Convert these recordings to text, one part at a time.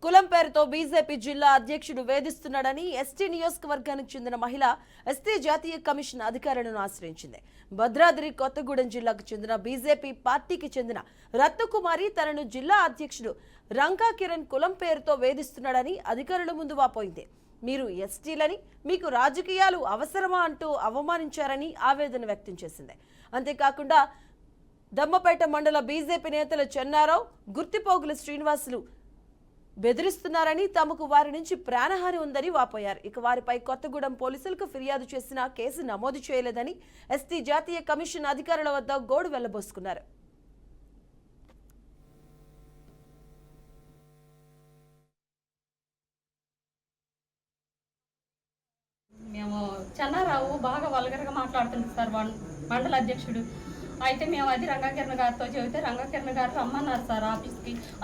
కులం పేరుతో బీజేపీ జిల్లా అధ్యక్షుడు వేధిస్తున్నాడని ఎస్టీ నియోజకవర్గానికి చెందిన మహిళ ఎస్టీ జాతీయ కమిషన్ అధికారులను ఆశ్రయించింది. భద్రాద్రి కొత్తగూడెం జిల్లాకు చెందిన బీజేపీ పార్టీకి చెందిన రత్నకుమారి తనను జిల్లా అధ్యక్షుడు రంగా కిరణ్ కులం పేరుతో వేధిస్తున్నాడని అధికారుల ముందు వాపోయింది. మీరు ఎస్టీలని, మీకు రాజకీయాలు అవసరమా అంటూ అవమానించారని ఆవేదన వ్యక్తం చేసింది. అంతేకాకుండా దమ్మపేట మండల బీజేపీ నేతలు చెన్నారావు, గుర్తిపోగుల శ్రీనివాసులు బెదిరిస్తున్నారని, తమకు వారి నుంచి ప్రాణహాని ఉందని వాపోయారు. ఇక వారిపై కొత్తగూడెం పోలీసులకు ఫిర్యాదు చేసినా కేసు నమోదు చేయలేదని ఎస్టీ జాతీయ కమిషన్ అధికారుల వద్ద గోడు వెళ్లబోసుకున్నారు. మేము చెన్నారావు బాగా వల్గర్గా మాట్లాడుతుంది సార్, మండల అధ్యక్షుడు. అయితే మేము అది రంగాకిరణ్ గారితో చెబితే రంగాకిరణ్ గారు రమ్మన్నారు సార్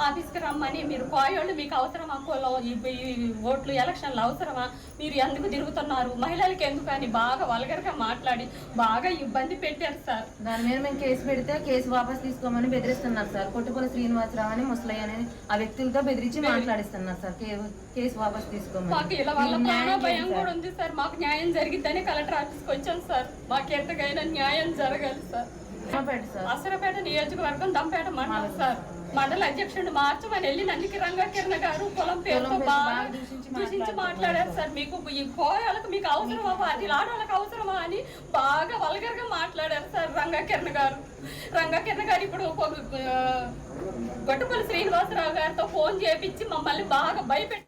ఆఫీస్కి రమ్మని. మీరు కోయోళ్ళు మీకు అవసరమా, ఈ ఓట్లు ఎలక్షన్లు అవసరమా, మీరు ఎందుకు తిరుగుతున్నారు, మహిళలకి ఎందుకు అని బాగా వల్గర్గా మాట్లాడి బాగా ఇబ్బంది పెట్టారు సార్. దాని మీద మేము కేసు పెడితే కేసు వాపస్ తీసుకోమని బెదిరిస్తున్నారు సార్. కొట్టుపల్లి శ్రీనివాసరావు అని ముసలయ్య అని ఆ వ్యక్తులతో బెదిరించి మాట్లాడిస్తున్నారు సార్. కేసు వాపస్ తీసుకోమని. మాకు ఇలా వల్ల ప్రాణ భయం కూడా ఉంది సార్. మాకు న్యాయం జరిగిద్దని కలెక్టర్ ఆఫీస్కి వచ్చాను సార్. మాకు ఎంతకైనా న్యాయం జరగాలి సార్. అసరపేట నియోజకవర్గం దంపేట మండలం సార్. మండల అధ్యక్షుడు మార్చమని వెళ్ళి నందికి రంగాకిరణ్ గారు పొలం పేరుతో బాగా దూషించి మాట్లాడారు సార్. మీకు ఈ కోయాలకు మీకు అవసరమా, అది ఆడవాళ్ళకి అవసరమా అని బాగా వల్గర్గా మాట్లాడారు సార్ రంగాకిరణ్ గారు. రంగాకిరణ్ గారు ఇప్పుడు గొట్టుపల్లి శ్రీనివాసరావు గారితో ఫోన్ చేపించి మమ్మల్ని బాగా భయపెట్టి